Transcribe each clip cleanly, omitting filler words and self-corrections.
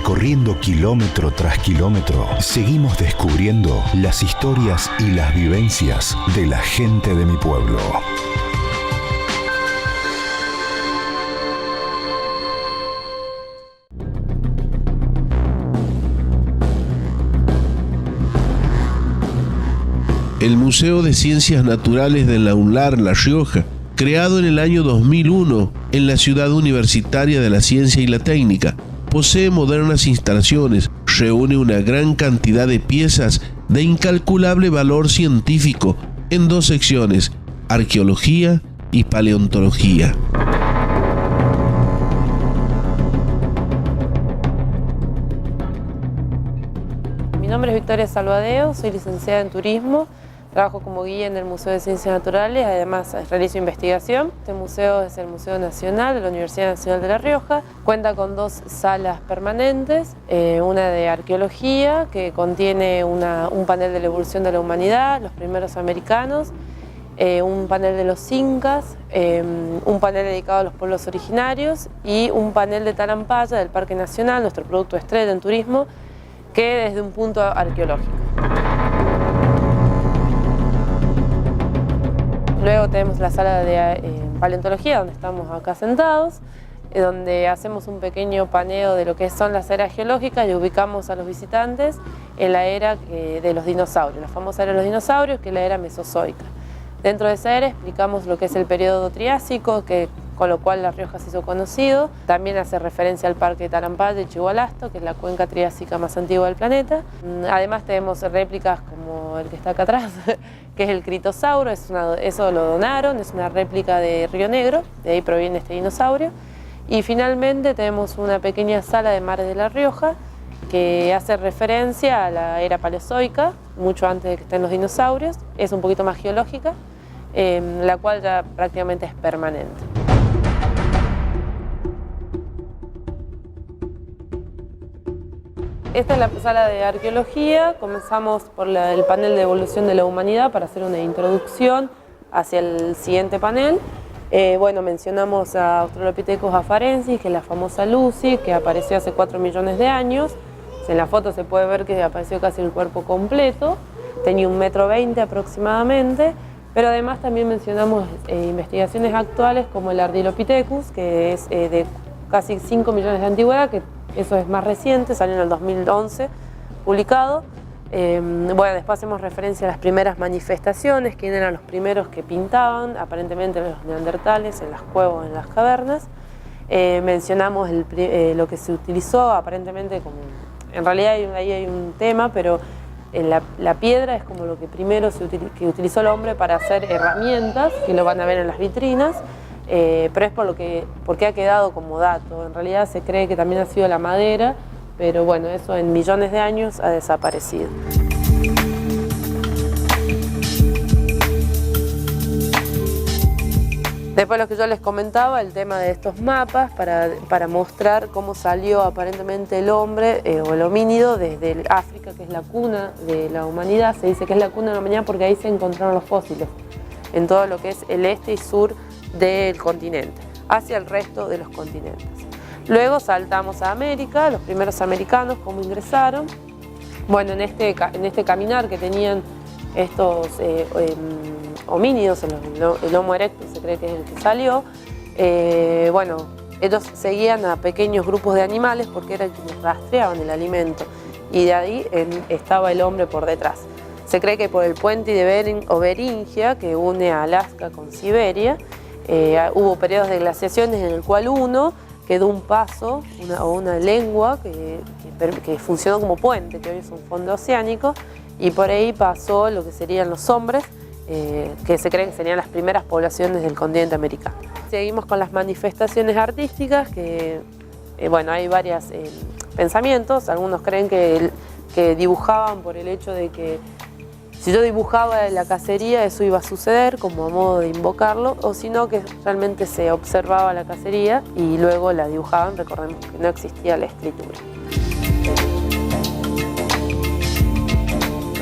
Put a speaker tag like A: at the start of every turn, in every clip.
A: Recorriendo kilómetro tras kilómetro, seguimos descubriendo las historias y las vivencias de la gente de mi pueblo.
B: El Museo de Ciencias Naturales de la UNLAR La Rioja, creado en el año 2001 en la Ciudad Universitaria de la Ciencia y la Técnica, posee modernas instalaciones, reúne una gran cantidad de piezas de incalculable valor científico en dos secciones, arqueología y paleontología.
C: Mi nombre es Victoria Salvadeo, soy licenciada en Turismo. Trabajo como guía en el Museo de Ciencias Naturales, además realizo investigación. Este museo es el Museo Nacional de la Universidad Nacional de La Rioja. Cuenta con dos salas permanentes, una de arqueología que contiene un panel de la evolución de la humanidad, los primeros americanos, un panel de los incas, un panel dedicado a los pueblos originarios y un panel de Talampaya del Parque Nacional, nuestro producto estrella en turismo, que desde un punto arqueológico. Luego tenemos la sala de paleontología, donde estamos acá sentados, donde hacemos un pequeño paneo de lo que son las eras geológicas y ubicamos a los visitantes en la era de los dinosaurios, la famosa era de los dinosaurios, que es la era mesozoica. Dentro de esa era explicamos lo que es el periodo triásico, con lo cual La Rioja se hizo conocido. También hace referencia al Parque de Talampaya y Chihualasto, que es la cuenca triásica más antigua del planeta. Además tenemos réplicas como el que está acá atrás, que es el critosauro, eso lo donaron, es una réplica de Río Negro, de ahí proviene este dinosaurio. Y finalmente tenemos una pequeña sala de mares de La Rioja, que hace referencia a la era paleozoica, mucho antes de que estén los dinosaurios, es un poquito más geológica, la cual ya prácticamente es permanente. Esta es la sala de arqueología. Comenzamos por el panel de evolución de la humanidad para hacer una introducción hacia el siguiente panel. Mencionamos a Australopithecus afarensis, que es la famosa Lucy, que apareció hace 4 millones de años. En la foto se puede ver que apareció casi el cuerpo completo, tenía 1,20 m aproximadamente, pero además también mencionamos investigaciones actuales como el Ardilopithecus, que es de casi 5 millones de antigüedad, que eso es más reciente, salió en el 2011 publicado. Después hacemos referencia a las primeras manifestaciones, quiénes eran los primeros que pintaban, aparentemente los neandertales en las cuevas, en las cavernas. Mencionamos lo que se utilizó aparentemente como... En realidad ahí hay un tema, pero la piedra es como lo que primero que utilizó el hombre para hacer herramientas, que lo van a ver en las vitrinas. Pero es porque ha quedado como dato. En realidad se cree que también ha sido la madera, pero bueno, eso en millones de años ha desaparecido. Después lo que yo les comentaba, el tema de estos mapas para mostrar cómo salió aparentemente el hombre o el homínido desde África, que es la cuna de la humanidad. Se dice que es la cuna de la humanidad porque ahí se encontraron los fósiles, en todo lo que es el este y sur del continente, hacia el resto de los continentes. Luego saltamos a América, los primeros americanos, cómo ingresaron. Bueno, en este caminar que tenían estos homínidos, el Homo erectus se cree que es el que salió, ellos seguían a pequeños grupos de animales porque eran quienes rastreaban el alimento y de ahí estaba el hombre por detrás. Se cree que por el puente de Bering o Beringia, que une a Alaska con Siberia, hubo periodos de glaciaciones en el cual quedó un paso o una lengua que funcionó como puente, que hoy es un fondo oceánico, y por ahí pasó lo que serían los hombres, que se cree que serían las primeras poblaciones del continente americano. Seguimos con las manifestaciones artísticas, que hay varios pensamientos. Algunos creen que dibujaban por el hecho de que si yo dibujaba la cacería, eso iba a suceder como a modo de invocarlo, o si no, que realmente se observaba la cacería y luego la dibujaban. Recordemos que no existía la escritura.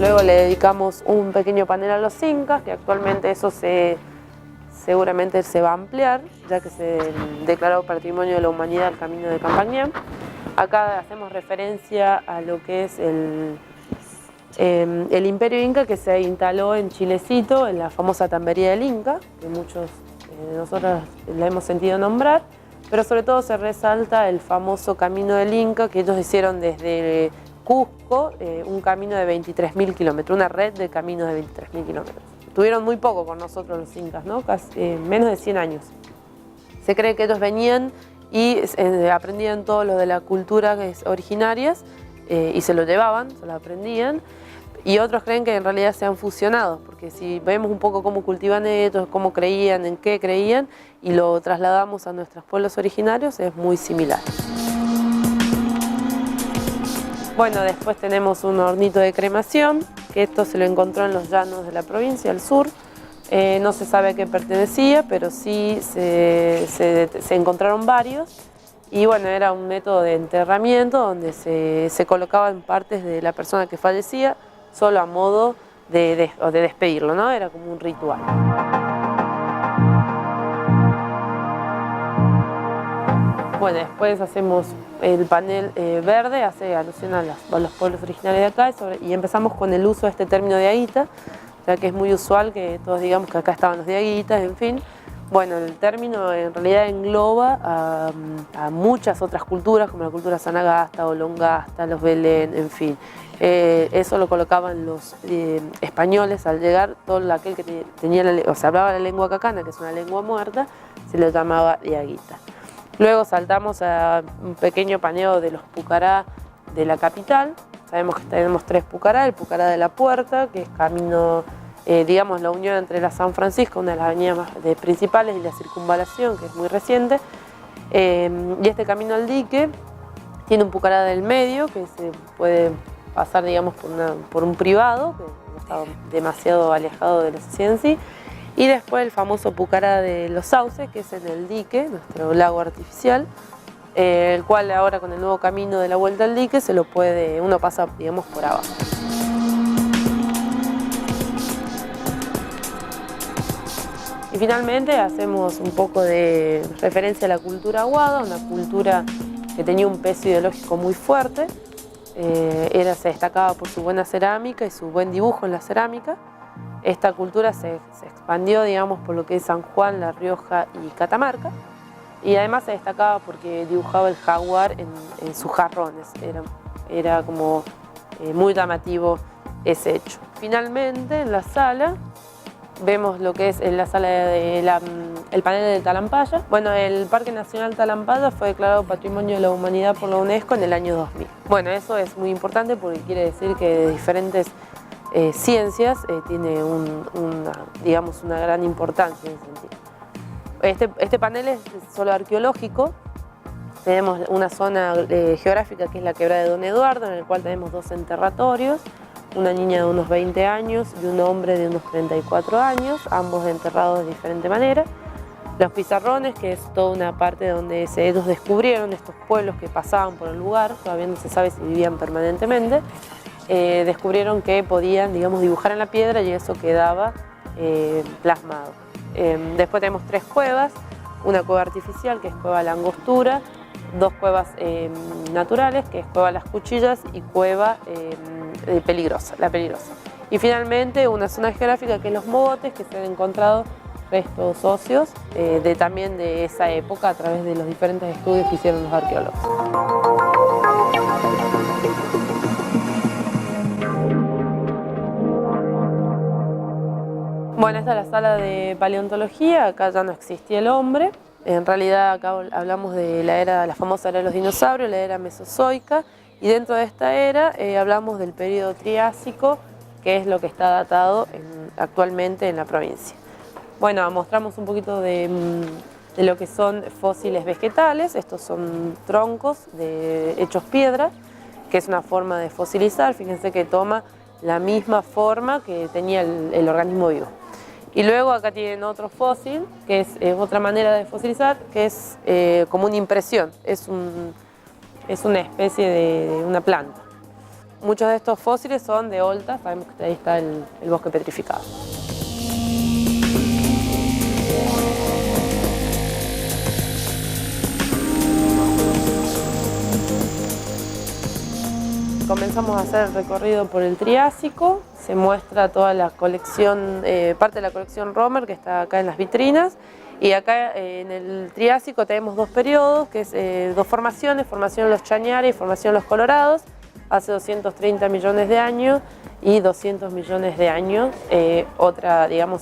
C: Luego le dedicamos un pequeño panel a los incas, que actualmente eso seguramente se va a ampliar, ya que se declaró Patrimonio de la Humanidad el Camino de Campagnán. Acá hacemos referencia a lo que es el Imperio Inca, que se instaló en Chilecito, en la famosa Tambería del Inca, que muchos de nosotros la hemos sentido nombrar, pero sobre todo se resalta el famoso Camino del Inca, que ellos hicieron desde Cusco, un camino de 23.000 kilómetros, una red de caminos de 23.000 kilómetros. Tuvieron muy poco con nosotros los incas, ¿no? Menos de 100 años. Se cree que ellos venían y aprendían todo lo de la cultura originarias y se lo llevaban, se lo aprendían. Y otros creen que en realidad se han fusionado, porque si vemos un poco cómo cultivan ellos, cómo creían, en qué creían, y lo trasladamos a nuestros pueblos originarios, es muy similar. Bueno, después tenemos un hornito de cremación, que esto se lo encontró en los llanos de la provincia, al sur. No se sabe a qué pertenecía, pero sí se encontraron varios. Y bueno, era un método de enterramiento donde se colocaban partes de la persona que fallecía, solo a modo de despedirlo, ¿no? Era como un ritual. Bueno, después hacemos el panel verde, hace alusión a los pueblos originarios de acá, y empezamos con el uso de este término de diaguita, ya que es muy usual que todos digamos que acá estaban los diaguitas, en fin. Bueno, el término en realidad engloba a muchas otras culturas, como la cultura Sanagasta, Olongasta, los Belén, en fin. Eso lo colocaban los españoles al llegar, todo aquel que tenía hablaba la lengua cacana, que es una lengua muerta, se le llamaba diaguita. Luego saltamos a un pequeño paneo de los pucará de la capital. Sabemos que tenemos 3 pucará, el pucará de la Puerta, que es camino, digamos, la unión entre la San Francisco, una de las avenidas principales, y la Circunvalación, que es muy reciente. Y este camino al dique tiene un pucará del medio, que se puede pasar, digamos, por un privado, que no está demasiado alejado de la sociedad en sí. Y después el famoso pucará de los Sauces, que es en el dique, nuestro lago artificial, el cual ahora con el nuevo camino de la vuelta al dique uno pasa, digamos, por abajo. Y finalmente hacemos un poco de referencia a la cultura aguada, una cultura que tenía un peso ideológico muy fuerte, se destacaba por su buena cerámica y su buen dibujo en la cerámica. Esta cultura se expandió, digamos, por lo que es San Juan, La Rioja y Catamarca, y además se destacaba porque dibujaba el jaguar en sus jarrones. Era como muy llamativo ese hecho. Finalmente, en la sala, vemos lo que es en la sala el panel de Talampaya. Bueno, el Parque Nacional Talampaya fue declarado Patrimonio de la Humanidad por la UNESCO en el año 2000. Bueno, eso es muy importante porque quiere decir que de diferentes ciencias tiene digamos, una gran importancia en ese sentido. Este panel es solo arqueológico. Tenemos una zona geográfica que es la Quebrada de Don Eduardo, en el cual tenemos 2 enterratorios, una niña de unos 20 años y un hombre de unos 34 años, ambos enterrados de diferente manera. Los pizarrones, que es toda una parte donde ellos descubrieron estos pueblos que pasaban por el lugar, todavía no se sabe si vivían permanentemente. Descubrieron que podían, digamos, dibujar en la piedra y eso quedaba plasmado. Después tenemos 3 cuevas, una cueva artificial que es Cueva La Angostura, 2 cuevas naturales, que es Cueva Las Cuchillas y Cueva La Peligrosa. Y finalmente una zona geográfica que es Los Mogotes, que se han encontrado restos óseos también de esa época a través de los diferentes estudios que hicieron los arqueólogos. Bueno, esta es la sala de paleontología. Acá ya no existía el hombre. En realidad acá hablamos de la famosa era de los dinosaurios, la era mesozoica, y dentro de esta era hablamos del periodo Triásico, que es lo que está datado actualmente en la provincia. Bueno, mostramos un poquito de lo que son fósiles vegetales. Estos son troncos hechos piedra, que es una forma de fosilizar. Fíjense que toma la misma forma que tenía el organismo vivo. Y luego acá tienen otro fósil, que es otra manera de fosilizar, que es como una impresión, es una especie de una planta. Muchos de estos fósiles son de Olta, sabemos que ahí está el bosque petrificado. comenzamos a hacer el recorrido por el Triásico, se muestra toda la colección, parte de la colección Romer que está acá en las vitrinas, y acá en el Triásico tenemos dos periodos, que es dos formaciones, formación de los Chañares y formación de los Colorados, hace 230 millones de años y 200 millones de años,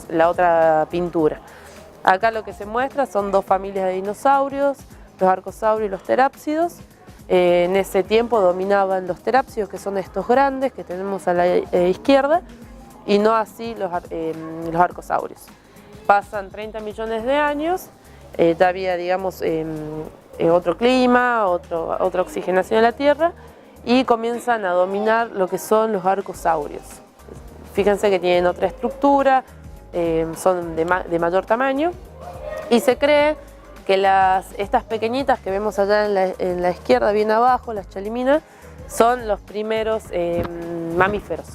C: la otra pintura. Acá lo que se muestra son dos familias de dinosaurios, los arcosaurios y los terápsidos. En ese tiempo dominaban los terápsidos, que son estos grandes que tenemos a la izquierda, y no así los arcosaurios. Pasan 30 millones de años, todavía digamos otro clima, otra oxigenación de la Tierra, y comienzan a dominar lo que son los arcosaurios. Fíjense que tienen otra estructura, son de mayor tamaño, y se cree que estas pequeñitas que vemos allá en la izquierda, bien abajo, las chaliminas, son los primeros mamíferos,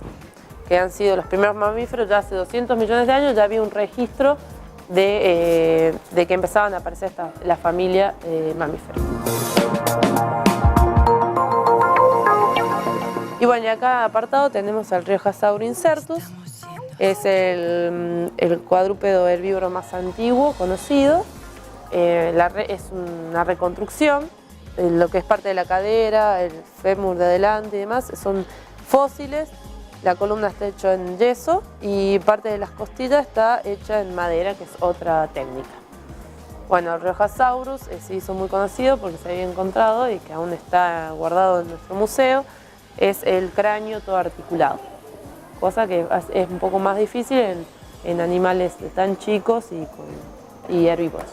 C: que han sido los primeros mamíferos. Ya hace 200 millones de años ya había un registro de que empezaban a aparecer la familia mamífera. Y bueno, y acá apartado tenemos al Riojasaurus incertus, es el cuadrúpedo herbívoro más antiguo conocido. Es una reconstrucción, lo que es parte de la cadera, el fémur de adelante y demás, son fósiles. La columna está hecha en yeso y parte de las costillas está hecha en madera, que es otra técnica. Bueno, el Riojasaurus se hizo muy conocido porque se había encontrado y que aún está guardado en nuestro museo, es el cráneo todo articulado, cosa que es un poco más difícil en animales tan chicos y herbívoros.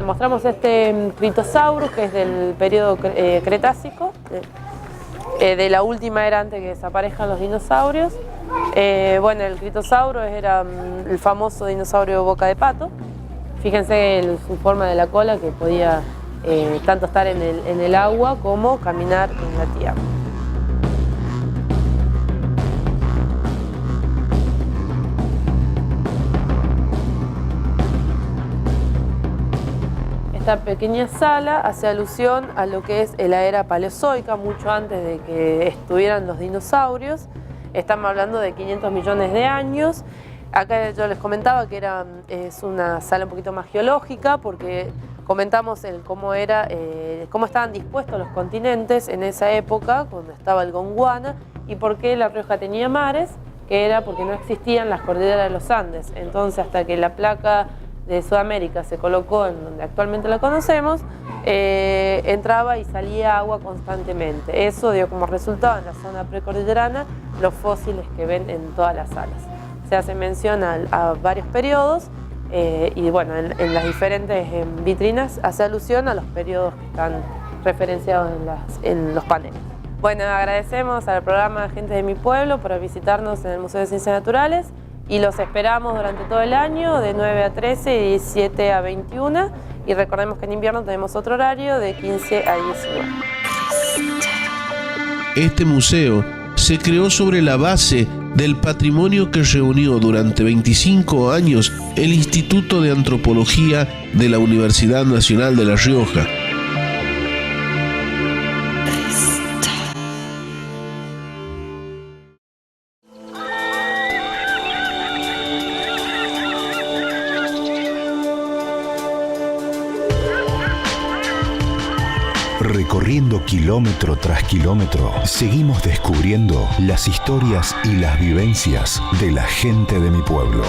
C: Mostramos este Critosaurus, que es del periodo Cretácico, de la última era antes que desaparezcan los dinosaurios. Bueno, el Critosaurus era el famoso dinosaurio boca de pato. Fíjense su forma de la cola, que podía tanto estar en el agua como caminar en la tierra. Esta pequeña sala hace alusión a lo que es la era paleozoica, mucho antes de que estuvieran los dinosaurios. Estamos hablando de 500 millones de años. Acá yo les comentaba que es una sala un poquito más geológica, porque comentamos cómo estaban dispuestos los continentes en esa época, cuando estaba el Gondwana, y por qué La Rioja tenía mares, que era porque no existían las cordilleras de los Andes. Entonces, hasta que la placa de Sudamérica se colocó en donde actualmente la conocemos, entraba y salía agua constantemente. Eso dio como resultado en la zona precordillerana los fósiles que ven en todas las salas. Se hace mención a varios periodos y bueno, en las diferentes vitrinas hace alusión a los periodos que están referenciados en los paneles. Bueno, agradecemos al programa Gente de mi Pueblo por visitarnos en el Museo de Ciencias Naturales, y los esperamos durante todo el año de 9 a 13 y 17 a 21, y recordemos que en invierno tenemos otro horario de 15 a 19.
B: Este museo se creó sobre la base del patrimonio que reunió durante 25 años el Instituto de Antropología de la Universidad Nacional de La Rioja.
A: Recorriendo kilómetro tras kilómetro, seguimos descubriendo las historias y las vivencias de la gente de mi pueblo.